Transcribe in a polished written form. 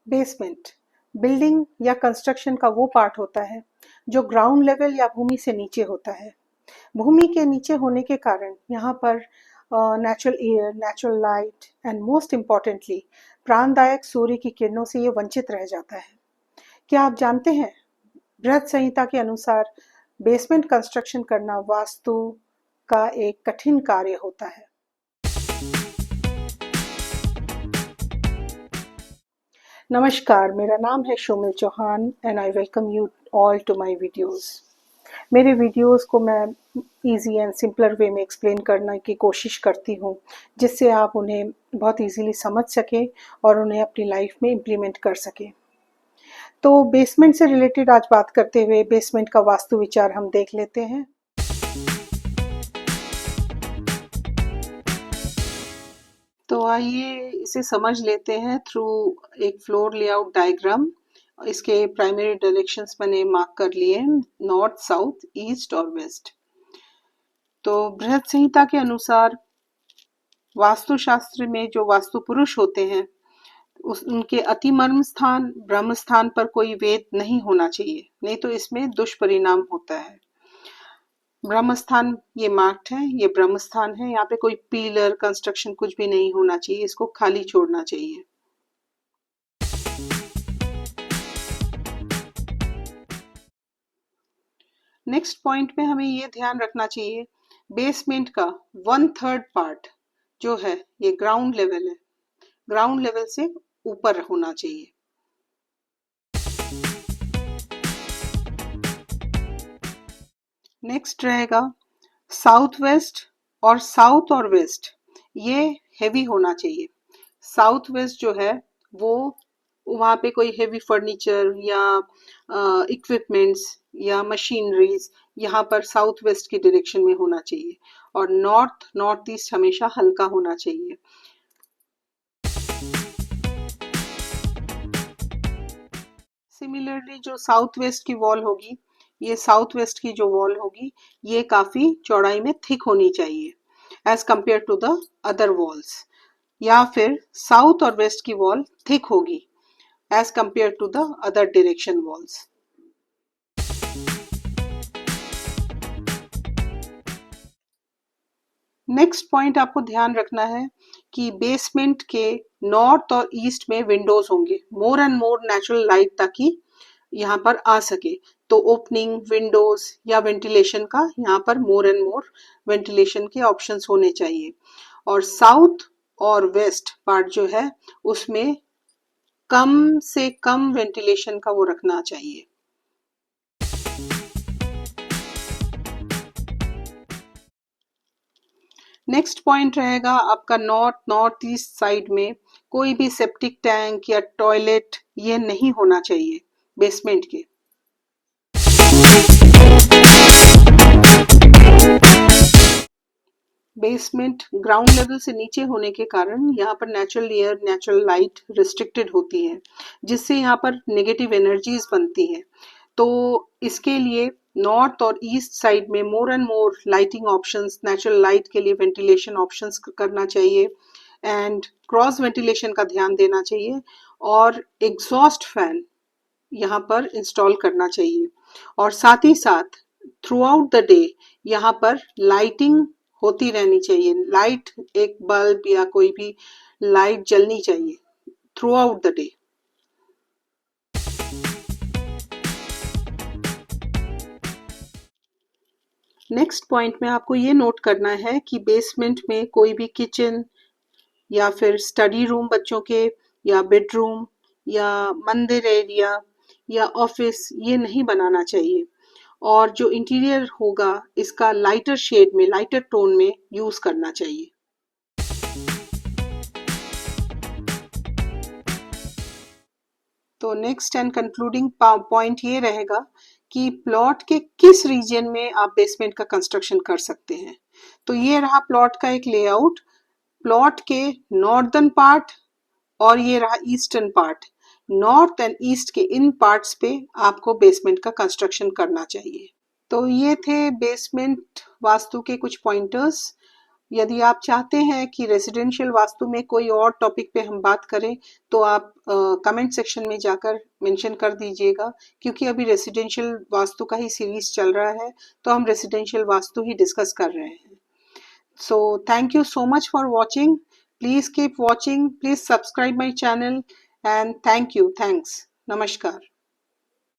Basement building या construction का वो पार्ट होता है जो ग्राउंड लेवल या भूमि से नीचे होता है। भूमि के नीचे होने के कारण यहाँ पर natural air, natural light and most importantly प्राणदायक सूर्य की किरणों से ये वंचित रह जाता है। क्या आप जानते हैं, बृहद संहिता के अनुसार बेसमेंट कंस्ट्रक्शन करना वास्तु का एक कठिन कार्य होता है। नमस्कार, मेरा नाम है Shomil Chauhan and I welcome you all to my videos. मेरे वीडियोस को मैं इजी एंड सिंपलर वे में एक्सप्लेन करने की कोशिश करती हूँ, जिससे आप उन्हें बहुत इजीली समझ सकें और उन्हें अपनी लाइफ में इम्प्लीमेंट कर सकें। तो बेसमेंट से रिलेटेड आज बात करते हुए बेसमेंट का वास्तु विचार हम देख लेते हैं। तो आइए इसे समझ लेते हैं थ्रू एक फ्लोर लेआउट डायग्राम। इसके प्राइमरी डायरेक्शंस मैंने मार्क कर लिए, नॉर्थ, साउथ, ईस्ट और वेस्ट। तो बृहद संहिता के अनुसार वास्तुशास्त्र में जो वास्तु पुरुष होते हैं उनके अति मर्म स्थान ब्रह्म स्थान पर कोई वेद नहीं होना चाहिए, नहीं तो इसमें दुष्परिणाम होता है। ब्रह्म स्थान ये मार्क्ड है, ये ब्रह्म स्थान है। यहाँ पे कोई पिलर कंस्ट्रक्शन कुछ भी नहीं होना चाहिए, इसको खाली छोड़ना चाहिए। नेक्स्ट पॉइंट में हमें ये ध्यान रखना चाहिए, बेसमेंट का 1/3 पार्ट जो है ये ग्राउंड लेवल है, ग्राउंड लेवल से ऊपर होना चाहिए। नेक्स्ट रहेगा साउथ वेस्ट, और साउथ और वेस्ट ये हेवी होना चाहिए। साउथ वेस्ट जो है वो वहाँ पे कोई हेवी फर्नीचर या इक्विपमेंट्स या मशीनरीज यहाँ पर साउथ वेस्ट की डायरेक्शन में होना चाहिए, और नॉर्थ नॉर्थ ईस्ट हमेशा हल्का होना चाहिए। सिमिलरली जो साउथ वेस्ट की वॉल होगी, ये साउथ वेस्ट की जो वॉल होगी ये काफी चौड़ाई में थिक होनी चाहिए as compare to the other walls, या फिर साउथ और वेस्ट की वॉल थिक होगी as compare to the other direction walls. Next point आपको ध्यान रखना है कि बेसमेंट के नॉर्थ और ईस्ट में विंडोज होंगे, more and more natural light ताकि यहाँ पर आ सके। तो ओपनिंग, विंडोज या वेंटिलेशन का यहाँ पर मोर एंड मोर वेंटिलेशन के ऑप्शंस होने चाहिए। और साउथ और वेस्ट पार्ट जो है उसमें कम से कम वेंटिलेशन का वो रखना चाहिए। नेक्स्ट पॉइंट रहेगा आपका नॉर्थ ईस्ट साइड में कोई भी सेप्टिक टैंक या टॉयलेट ये नहीं होना चाहिए बेसमेंट के। बेसमेंट ग्राउंड लेवल से नीचे होने के कारण यहाँ पर natural air, natural light restricted होती है, जिससे यहाँ पर नेगेटिव एनर्जीज बनती हैं। तो इसके लिए नॉर्थ और ईस्ट साइड में more and more lighting options, natural light के लिए वेंटिलेशन ऑप्शंस करना चाहिए, एंड क्रॉस वेंटिलेशन का ध्यान देना चाहिए, और एग्जॉस्ट फैन यहाँ पर इंस्टॉल करना चाहिए। और साथ ही साथ थ्रू आउट द डे यहाँ पर लाइटिंग होती रहनी चाहिए, लाइट एक बल्ब या कोई भी लाइट जलनी चाहिए through out the day. Next point में आपको ये नोट करना है कि बेसमेंट में कोई भी किचन या फिर स्टडी रूम बच्चों के, या बेडरूम या मंदिर एरिया या ऑफिस ये नहीं बनाना चाहिए, और जो इंटीरियर होगा इसका लाइटर शेड में, लाइटर टोन में यूज करना चाहिए। तो नेक्स्ट एंड कंक्लूडिंग पॉइंट ये रहेगा कि प्लॉट के किस रीजन में आप बेसमेंट का कंस्ट्रक्शन कर सकते हैं। तो ये रहा प्लॉट का एक लेआउट, प्लॉट के नॉर्दर्न पार्ट और ये रहा eastern part. North and east के इन पार्ट्स पे आपको बेसमेंट का कंस्ट्रक्शन करना चाहिए। तो ये थे बेसमेंट वास्तु के कुछ पॉइंटर्स। यदि आप चाहते हैं कि रेसिडेंशियल वास्तु में कोई और टॉपिक पे हम बात करें तो आप कमेंट सेक्शन में जाकर मेंशन कर दीजिएगा, क्योंकि अभी रेसिडेंशियल वास्तु का ही सीरीज चल रहा है तो हम रेसिडेंशियल वास्तु ही डिस्कस कर रहे हैं। So thank you so much for watching. Please keep watching. Please subscribe my channel and thank you. Thanks. Namaskar.